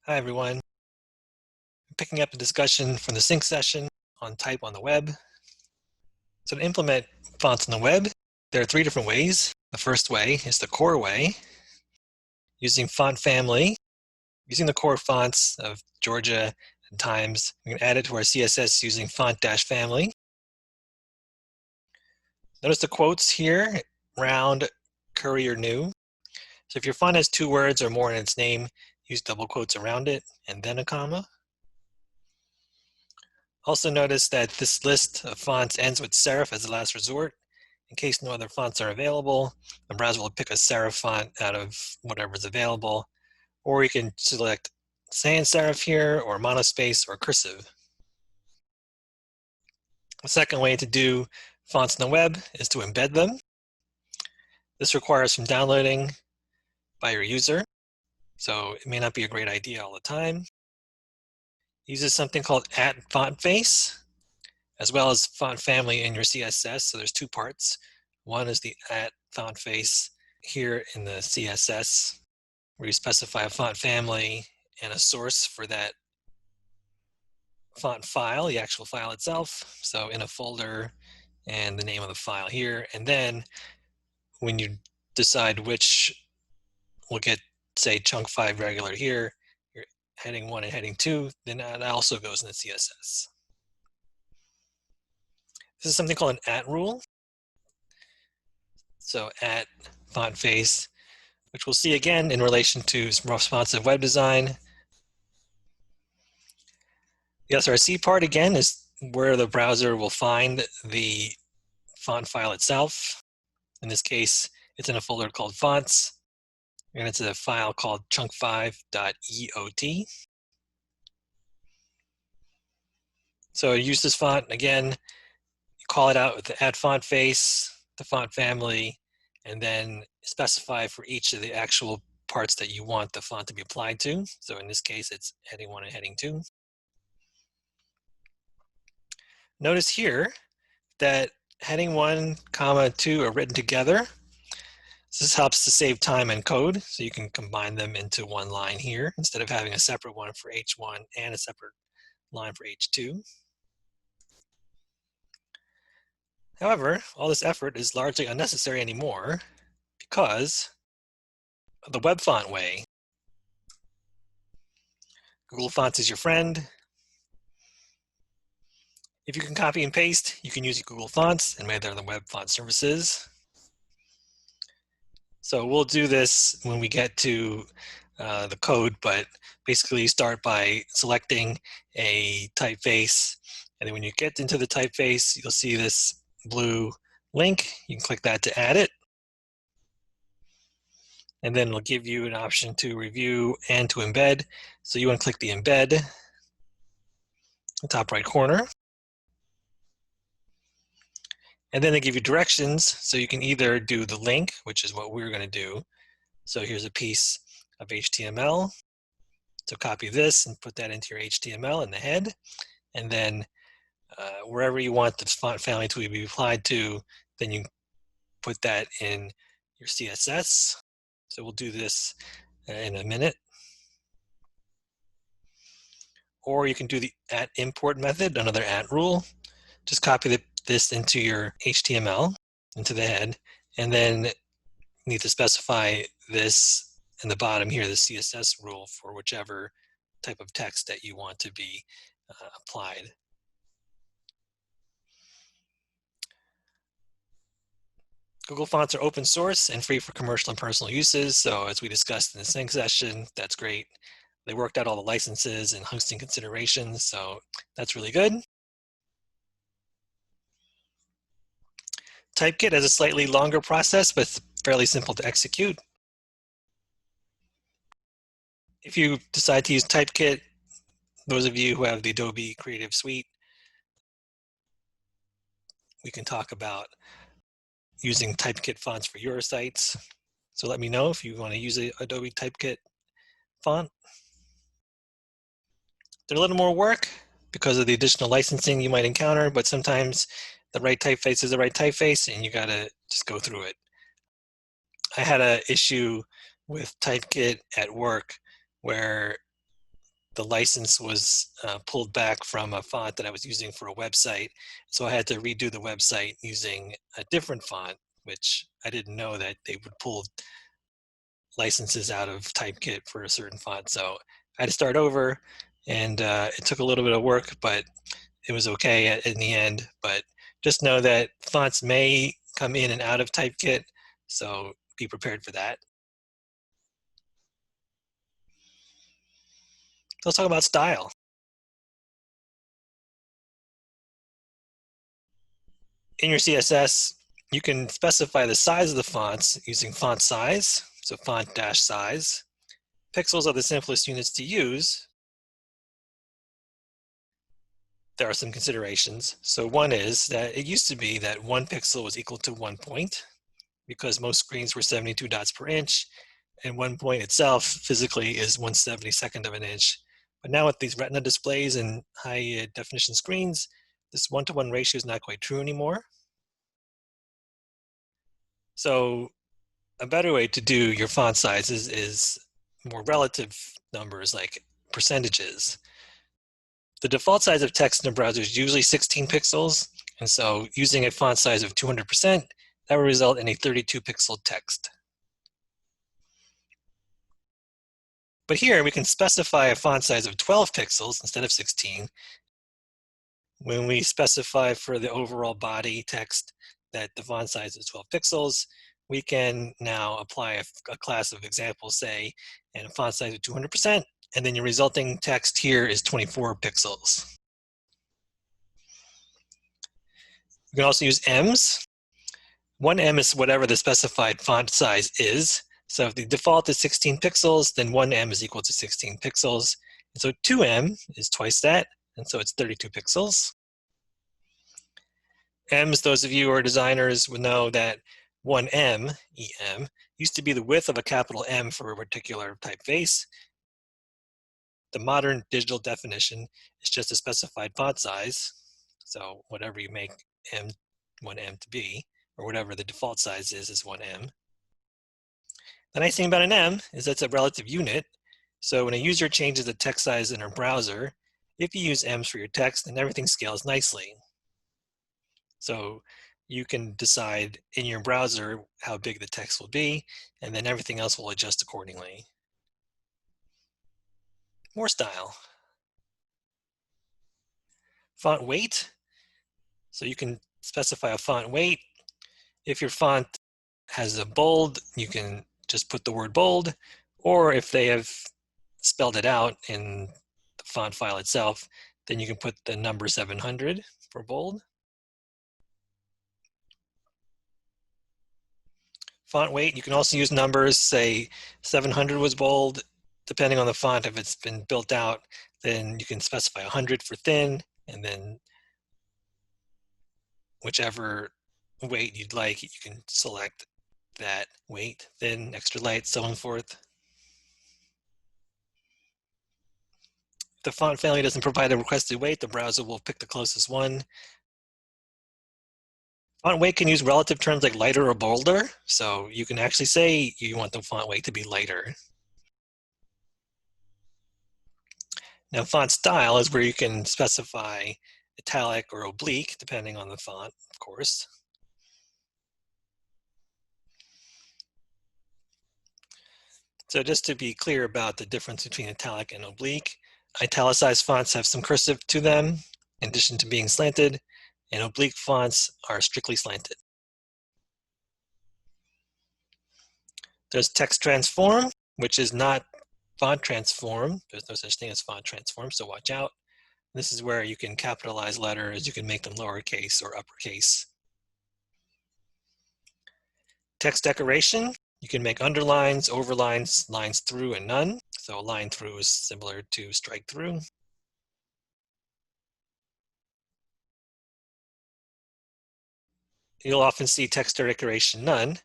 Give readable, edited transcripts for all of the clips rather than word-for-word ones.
Hi, everyone. I'm picking up a discussion from the sync session on type on the web. So to implement fonts on the web, there are three different ways. The first way is the core way, using font family, using the core fonts of Georgia and Times. We can add it to our CSS using font-family. Notice the quotes here, round, curry, or new. So if your font has two words or more in its name, use double quotes around it and then a comma. Also notice that this list of fonts ends with serif as the last resort. In case no other fonts are available, the browser will pick a serif font out of whatever is available, or you can select sans serif here, or monospace, or cursive. The second way to do fonts on the web is to embed them. This requires some downloading by your user, so it may not be a great idea all the time. It uses something called @FontFace, as well as font family in your CSS. So there's two parts. One is the @FontFace here in the CSS, where you specify a font family and a source for that font file, the actual file itself. So in a folder and the name of the file here. And then when you decide which will get, say, chunk 5 regular here, your heading 1 and heading 2, then that also goes in the CSS. This is something called an @rule. So @FontFace, which we'll see again in relation to responsive web design. The SRC part, again, is where the browser will find the font file itself. In this case, it's in a folder called fonts, and it's a file called chunk5.eot. So use this font, again, you call it out with the @FontFace, the font family, and then specify for each of the actual parts that you want the font to be applied to. So in this case, it's heading 1 and heading 2. Notice here that heading 1, 2 are written together. So this helps to save time and code, so you can combine them into one line here instead of having a separate one for H1 and a separate line for H2. However, all this effort is largely unnecessary anymore because of the web font way. Google Fonts is your friend. If you can copy and paste, you can use Google Fonts and many other web font services. So we'll do this when we get to the code, but basically you start by selecting a typeface, and then when you get into the typeface, you'll see this blue link. You can click that to add it, and then it'll give you an option to review and to embed. So you want to click the embed, the top right corner, and then they give you directions, so you can either do the link, which is what we're going to do. So here's a piece of HTML. So copy this and put that into your HTML in the head, and then wherever you want the font family to be applied to, then you put that in your CSS. So we'll do this in a minute. Or you can do the @import method, another @rule. Just copy this into your HTML, into the head, and then you need to specify this in the bottom here, the CSS rule for whichever type of text that you want to be applied. Google Fonts are open source and free for commercial and personal uses. So as we discussed in the sync session, that's great. They worked out all the licenses and hosting considerations, so that's really good. Typekit has a slightly longer process, but it's fairly simple to execute. If you decide to use Typekit, those of you who have the Adobe Creative Suite, we can talk about using Typekit fonts for your sites. So let me know if you want to use an Adobe Typekit font. They're a little more work because of the additional licensing you might encounter, but sometimes the right typeface is the right typeface and you gotta just go through it. I had an issue with Typekit at work where the license was pulled back from a font that I was using for a website. So I had to redo the website using a different font, which I didn't know that they would pull licenses out of Typekit for a certain font. So I had to start over, and it took a little bit of work, but it was okay in the end. But just know that fonts may come in and out of Typekit, so be prepared for that. So let's talk about style. In your CSS, you can specify the size of the fonts using font size, so font dash size. Pixels are the simplest units to use. There are some considerations. So one is that it used to be that 1 pixel was equal to 1 point, because most screens were 72 dots per inch, and 1 point itself physically is 1/72 of an inch. But now with these retina displays and high definition screens, this 1-to-1 ratio is not quite true anymore. So a better way to do your font sizes is more relative numbers, like percentages. The default size of text in a browser is usually 16 pixels, and so using a font size of 200%, that will result in a 32 pixel text. But here we can specify a font size of 12 pixels instead of 16. When we specify for the overall body text that the font size is 12 pixels, we can now apply a class of examples, say, and a font size of 200%, and then your resulting text here is 24 pixels. You can also use ems. 1em is whatever the specified font size is. So if the default is 16 pixels, then 1em is equal to 16 pixels. And so 2em is twice that, and so it's 32 pixels. Ems, those of you who are designers would know that 1em, em, used to be the width of a capital M for a particular typeface. The modern digital definition is just a specified font size. So whatever you make 1em to be, or whatever the default size is 1em. The nice thing about an em is that it's a relative unit. So when a user changes the text size in her browser, if you use ems for your text, then everything scales nicely. So you can decide in your browser how big the text will be, and then everything else will adjust accordingly. More style. Font weight. So you can specify a font weight. If your font has a bold, you can just put the word bold, or if they have spelled it out in the font file itself, then you can put the number 700 for bold. Font weight, you can also use numbers, say 700 was bold. Depending on the font, if it's been built out, then you can specify 100 for thin, and then whichever weight you'd like, you can select that weight, thin, extra light, so on and forth. If the font family doesn't provide the requested weight, the browser will pick the closest one. Font weight can use relative terms like lighter or bolder, so you can actually say you want the font weight to be lighter. Now, font style is where you can specify italic or oblique, depending on the font, of course. So just to be clear about the difference between italic and oblique, italicized fonts have some cursive to them, in addition to being slanted, and oblique fonts are strictly slanted. There's text transform, which is not font transform. There's no such thing as font transform, so watch out. This is where you can capitalize letters, you can make them lowercase or uppercase. Text decoration, you can make underlines, overlines, lines through, and none. So a line through is similar to strike through. You'll often see text decoration none,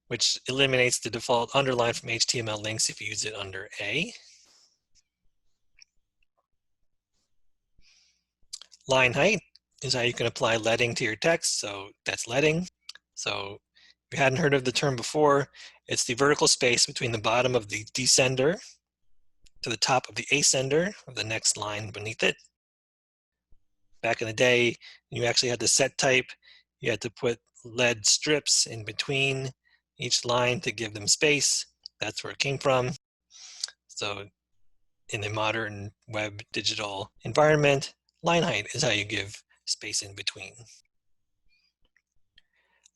which eliminates the default underline from HTML links if you use it under A. Line height is how you can apply leading to your text, so that's leading. So if you hadn't heard of the term before, it's the vertical space between the bottom of the descender to the top of the ascender of the next line beneath it. Back in the day, you actually had the set type. You had to put lead strips in between each line to give them space. That's where it came from. So in a modern web digital environment, line height is how you give space in between.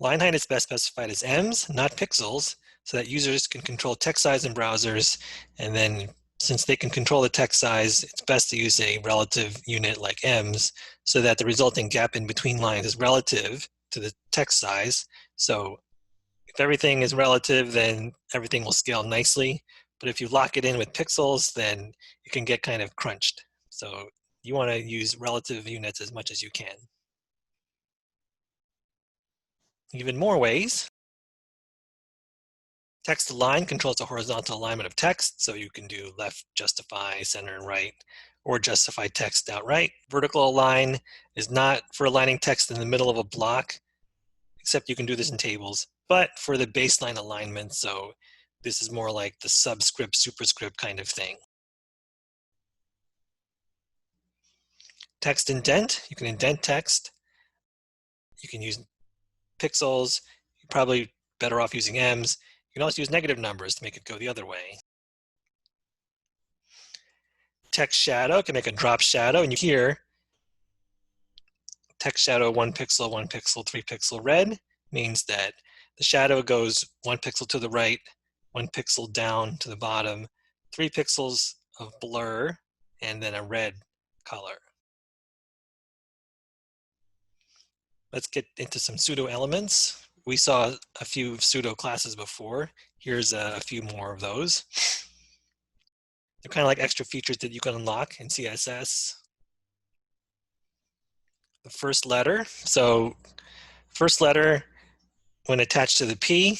Line height is best specified as ems, not pixels, so that users can control text size in browsers. And then since they can control the text size, it's best to use a relative unit like ems so that the resulting gap in between lines is relative to the text size. So if everything is relative, then everything will scale nicely. But if you lock it in with pixels, then it can get kind of crunched. So you want to use relative units as much as you can. Even more ways. Text align controls the horizontal alignment of text, so you can do left justify, center, and right, or justify text outright. Vertical align is not for aligning text in the middle of a block, except you can do this in tables, but for the baseline alignment, so this is more like the subscript, superscript kind of thing. Text indent, you can indent text. You can use pixels. You're probably better off using ems. You can also use negative numbers to make it go the other way. Text shadow can make a drop shadow, and you hear text shadow 1 pixel, 3 pixel red means that the shadow goes 1 pixel to the right, 1 pixel down to the bottom, 3 pixels of blur, and then a red color. Let's get into some pseudo elements. We saw a few pseudo classes before. Here's a few more of those. They're kind of like extra features that you can unlock in CSS. The first letter. So first letter, when attached to the P,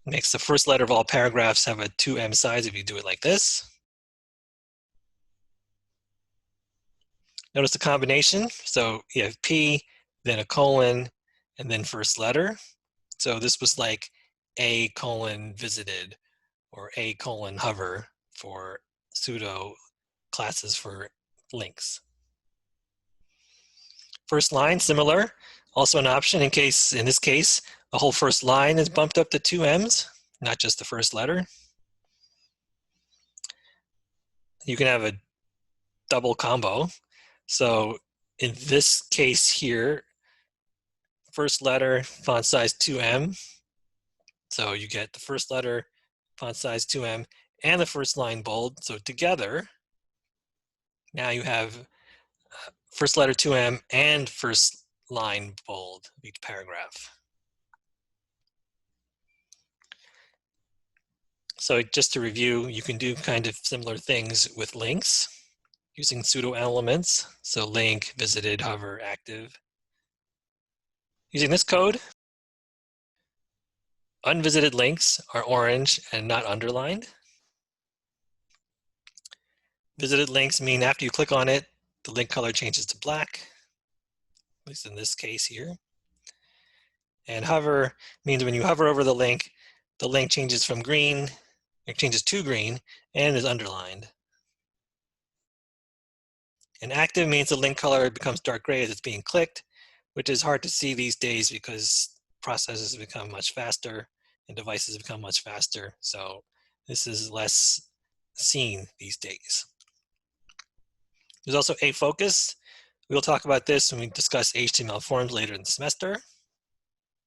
makes the first letter of all paragraphs have a 2em size if you do it like this. Notice the combination. So you have P, then a colon, and then first letter. So this was like A colon visited or A colon hover for pseudo classes for links. First line, similar. Also an option in case, in this case, the whole first line is bumped up to 2ems, not just the first letter. You can have a double combo. So in this case here, first letter, font size 2em. So you get the first letter, font size 2em, and the first line bold. So together, now you have first letter 2em and first line bold of each paragraph. So just to review, you can do kind of similar things with links using pseudo elements. So link, visited, hover, active. Using this code, unvisited links are orange and not underlined. Visited links mean after you click on it, the link color changes to black, at least in this case here. And hover means when you hover over the link changes from green, it changes to green, and is underlined. And active means the link color becomes dark gray as it's being clicked, which is hard to see these days because processes have become much faster and devices have become much faster. So this is less seen these days. There's also a focus. We'll talk about this when we discuss HTML forms later in the semester.